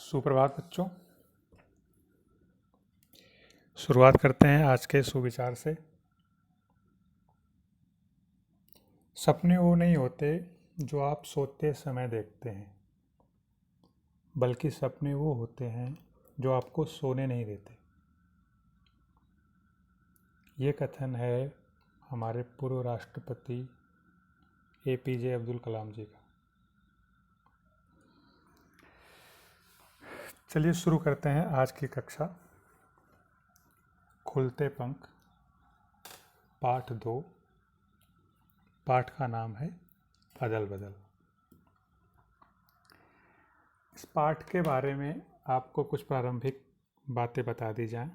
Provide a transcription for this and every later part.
सुप्रभात बच्चों। शुरुआत करते हैं आज के सुविचार से। सपने वो नहीं होते जो आप सोते समय देखते हैं, बल्कि सपने वो होते हैं जो आपको सोने नहीं देते। ये कथन है हमारे पूर्व राष्ट्रपति APJ अब्दुल कलाम जी का। चलिए शुरू करते हैं आज की कक्षा। खुलते पंख पाठ 2। पाठ का नाम है अदल बदल। इस पाठ के बारे में आपको कुछ प्रारंभिक बातें बता दी जाएं।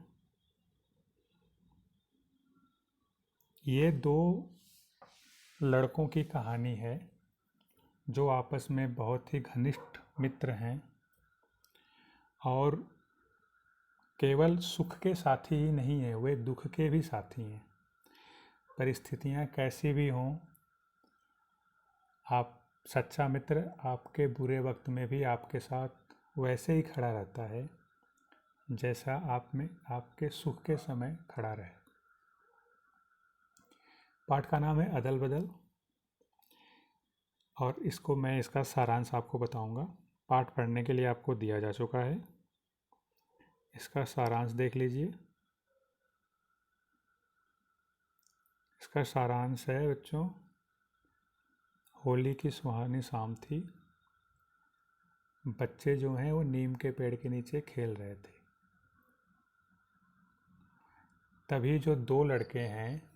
ये दो लड़कों की कहानी है जो आपस में बहुत ही घनिष्ठ मित्र हैं और केवल सुख के साथी ही नहीं है, वे दुख के भी साथी हैं। परिस्थितियां कैसी भी हों, आप सच्चा मित्र आपके बुरे वक्त में भी आपके साथ वैसे ही खड़ा रहता है जैसा आप में आपके सुख के समय खड़ा रहे। पाठ का नाम है अदल बदल और इसका सारांश आपको बताऊंगा। पाठ पढ़ने के लिए आपको दिया जा चुका है, इसका सारांश देख लीजिए। इसका सारांश है बच्चों, होली की सुहानी शाम थी, बच्चे जो हैं वो नीम के पेड़ के नीचे खेल रहे थे। तभी जो दो लड़के हैं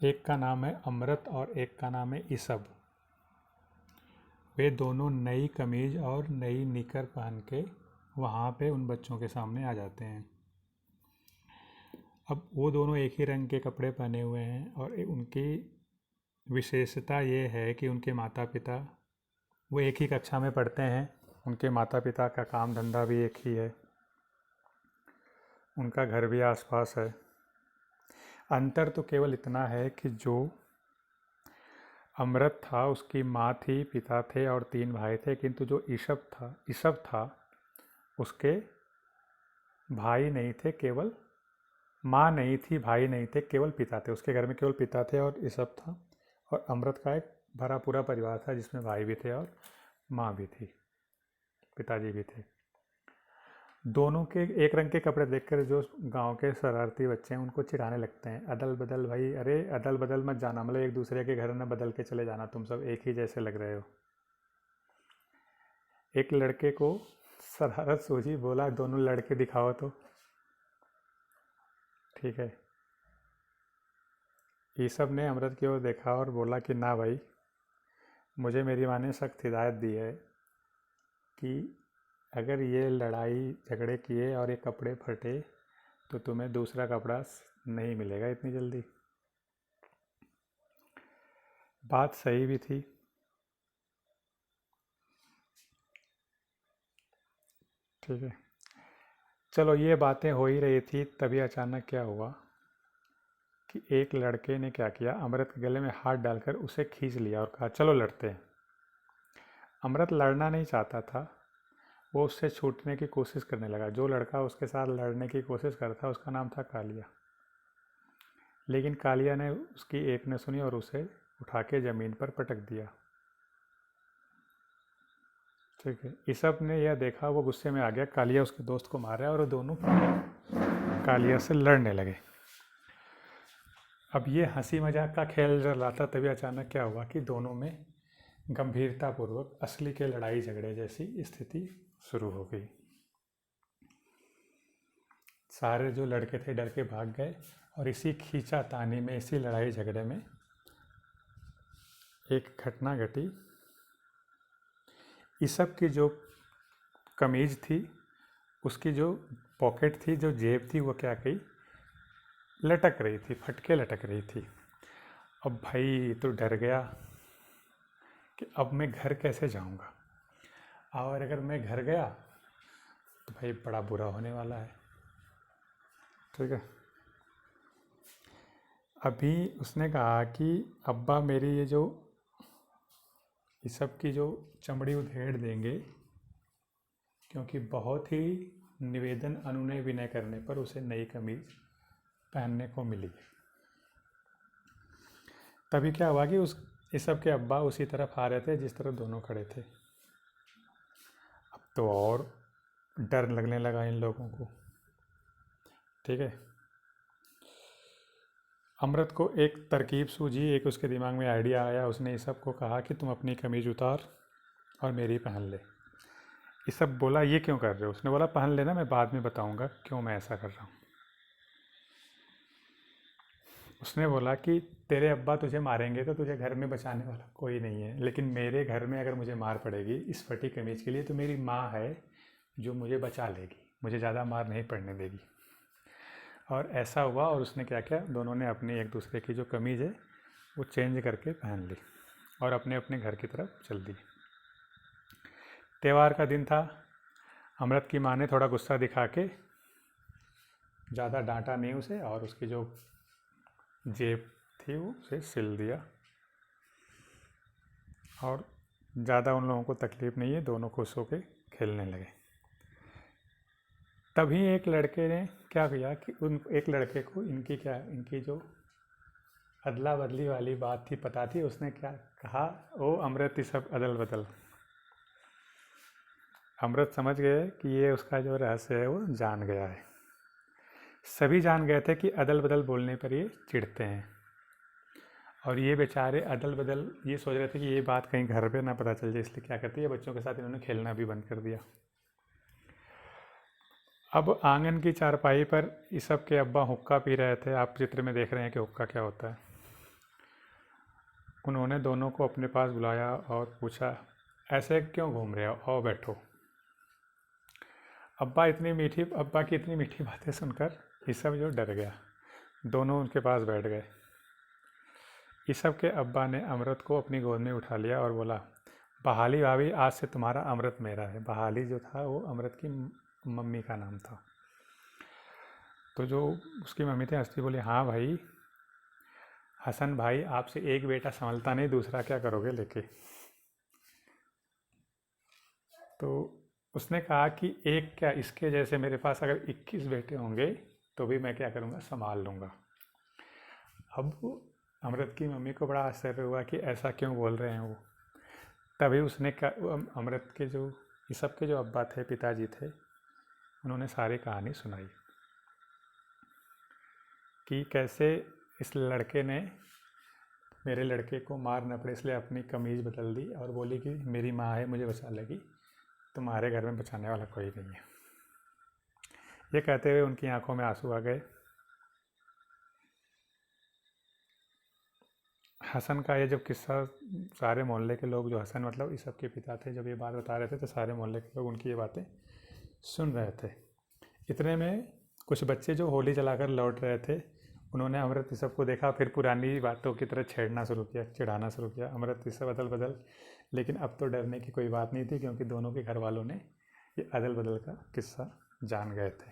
एक का नाम है अमृत और एक का नाम है इसब, वे दोनों नई कमीज और नई निकर पहन के वहाँ पे उन बच्चों के सामने आ जाते हैं। अब वो दोनों एक ही रंग के कपड़े पहने हुए हैं और उनकी विशेषता ये है कि उनके माता पिता वो एक ही कक्षा में पढ़ते हैं, उनके माता पिता का काम धंधा भी एक ही है, उनका घर भी आसपास है। अंतर तो केवल इतना है कि जो अमृत था उसकी माँ थी, पिता थे और 3 भाई थे, किंतु जो ईसब था उसके भाई नहीं थे, केवल माँ नहीं थी, भाई नहीं थे, केवल पिता थे। उसके घर में केवल पिता थे और ईसब था, और अमृत का एक भरा पूरा परिवार था जिसमें भाई भी थे और माँ भी थी, पिताजी भी थे। दोनों के एक रंग के कपड़े देखकर जो गांव के शरारती बच्चे हैं उनको चिढ़ाने लगते हैं, अदल बदल भाई, अरे अदल बदल मत जाना, मतलब एक दूसरे के घर में बदल के चले जाना, तुम सब एक ही जैसे लग रहे हो। एक लड़के को शरारत सूझी, बोला दोनों लड़के दिखाओ तो। ठीक है, ईसब ने अमृत की ओर देखा और बोला कि ना भाई, मुझे मेरी माँ ने सख्त हिदायत दी है कि अगर ये लड़ाई झगड़े किए और ये कपड़े फटे तो तुम्हें दूसरा कपड़ा नहीं मिलेगा इतनी जल्दी। बात सही भी थी। ठीक है, चलो ये बातें हो ही रही थी, तभी अचानक क्या हुआ कि एक लड़के ने क्या किया, अमृत के गले में हाथ डालकर उसे खींच लिया और कहा चलो लड़ते हैं। अमृत लड़ना नहीं चाहता था, वो उससे छूटने की कोशिश करने लगा। जो लड़का उसके साथ लड़ने की कोशिश कर रहा था उसका नाम था कालिया, लेकिन कालिया ने उसकी एक ने सुनी और उसे उठा के ज़मीन पर पटक दिया। ठीक है, ईसब ने यह देखा, वो गुस्से में आ गया, कालिया उसके दोस्त को मार रहा है और वो दोनों कालिया से लड़ने लगे। अब ये हंसी मजाक का खेल चल रहा था, तभी अचानक क्या हुआ कि दोनों में गंभीरतापूर्वक असली के लड़ाई झगड़े जैसी स्थिति शुरू हो गई। सारे जो लड़के थे डर के भाग गए और इसी खींचातानी में, इसी लड़ाई झगड़े में एक घटना घटी। ईसब की जो कमीज थी, उसकी जो पॉकेट थी, जो जेब थी, वो क्या गई, लटक रही थी, फटके लटक रही थी। अब भाई तो डर गया कि अब मैं घर कैसे जाऊंगा, और अगर मैं घर गया तो भाई बड़ा बुरा होने वाला है। ठीक है, अभी उसने कहा कि अब्बा मेरी ये जो ईसब की जो चमड़ी उधेड़ देंगे, क्योंकि बहुत ही निवेदन अनुनय विनय करने पर उसे नई कमीज पहनने को मिली। तभी क्या हुआ कि उस ईसब के अब्बा उसी तरफ आ रहे थे जिस तरफ दोनों खड़े थे। अब तो और डर लगने लगा इन लोगों को। ठीक है, अमृत को एक तरकीब सूझी, एक उसके दिमाग में आइडिया आया। उसने ईसब को कहा कि तुम अपनी कमीज उतार और मेरी पहन ले। ईसब बोला ये क्यों कर रहे हो? उसने बोला पहन लेना, मैं बाद में बताऊंगा क्यों मैं ऐसा कर रहा हूँ। उसने बोला कि तेरे अब्बा तुझे मारेंगे तो तुझे घर में बचाने वाला कोई नहीं है, लेकिन मेरे घर में अगर मुझे मार पड़ेगी इस फटी कमीज के लिए तो मेरी माँ है जो मुझे बचा लेगी, मुझे ज़्यादा मार नहीं पड़ने देगी। और ऐसा हुआ, और उसने क्या किया, दोनों ने अपनी एक दूसरे की जो कमीज़ है वो चेंज करके पहन ली और अपने अपने घर की तरफ चल दी। त्यौहार का दिन था। अमृत की माँ ने थोड़ा गुस्सा दिखा के ज़्यादा डांटा नहीं उसे, और उसकी जो जेब थी वो उसे सिल दिया, और ज़्यादा उन लोगों को तकलीफ़ नहीं है, दोनों खुश होकर खेलने लगे। तभी एक लड़के ने क्या किया कि उन एक लड़के को इनकी जो अदला बदली वाली बात थी पता थी। उसने क्या कहा, ओ अमृत ये सब अदल बदल। अमृत समझ गए कि ये उसका जो रहस्य है वो जान गया है। सभी जान गए थे कि अदल बदल बोलने पर ये चिढ़ते हैं, और ये बेचारे अदल बदल ये सोच रहे थे कि ये बात कहीं घर पे ना पता चल जाए, इसलिए क्या करते हैं बच्चों के साथ इन्होंने खेलना भी बंद कर दिया। अब आंगन की चारपाई पर ईसब के अब्बा हुक्का पी रहे थे। आप चित्र में देख रहे हैं कि हुक्का क्या होता है। उन्होंने दोनों को अपने पास बुलाया और पूछा, ऐसे क्यों घूम रहे हो, आओ बैठो। अब्बा की इतनी मीठी बातें सुनकर ईसब जो डर गया। दोनों उनके पास बैठ गए। ईसब के अब्बा ने अमृत को अपनी गोद में उठा लिया और बोला, बहाली भाभी आज से तुम्हारा अमृत मेरा है। बहाली जो था वो अमृत की मम्मी का नाम था। तो जो उसकी मम्मी थी हंसती बोली, हाँ भाई हसन भाई, आपसे एक बेटा संभलता नहीं, दूसरा क्या करोगे लेके। तो उसने कहा कि एक क्या, इसके जैसे मेरे पास अगर 21 बेटे होंगे तो भी मैं क्या करूँगा, संभाल लूँगा। अब अमृत की मम्मी को बड़ा आश्चर्य हुआ कि ऐसा क्यों बोल रहे हैं वो। तभी उसने अमृत के जो ईसब के जो अब्बा थे, पिताजी थे, उन्होंने सारी कहानी सुनाई कि कैसे इस लड़के ने मेरे लड़के को मार न पड़े इसलिए अपनी कमीज़ बदल दी और बोली कि मेरी माँ है मुझे बचा लेगी, तुम्हारे घर में बचाने वाला कोई नहीं है। ये कहते हुए उनकी आंखों में आंसू आ गए। हसन का ये जब किस्सा सारे मोहल्ले के लोग, जो हसन मतलब ईसब के पिता थे, जब ये बात बता रहे थे तो सारे मोहल्ले के लोग उनकी ये बातें सुन रहे थे। इतने में कुछ बच्चे जो होली जलाकर लौट रहे थे, उन्होंने अमृत ईसब को देखा, फिर पुरानी बातों की तरह छेड़ना शुरू किया, चिढ़ाना शुरू किया। अमृत ईसब अदल बदल, लेकिन अब तो डरने की कोई बात नहीं थी क्योंकि दोनों के घर वालों ने ये अदल बदल का किस्सा जान गए थे।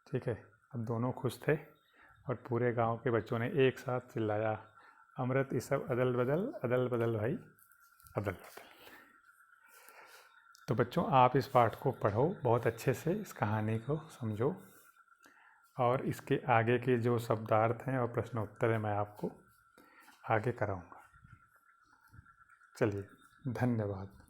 ठीक है, अब दोनों खुश थे और पूरे गांव के बच्चों ने एक साथ चिल्लाया, अमृत ईसब अदल बदल भाई अदल बदल। तो बच्चों आप इस पाठ को पढ़ो बहुत अच्छे से, इस कहानी को समझो, और इसके आगे के जो शब्दार्थ हैं और प्रश्न उत्तर हैं मैं आपको आगे कराऊंगा। चलिए, धन्यवाद।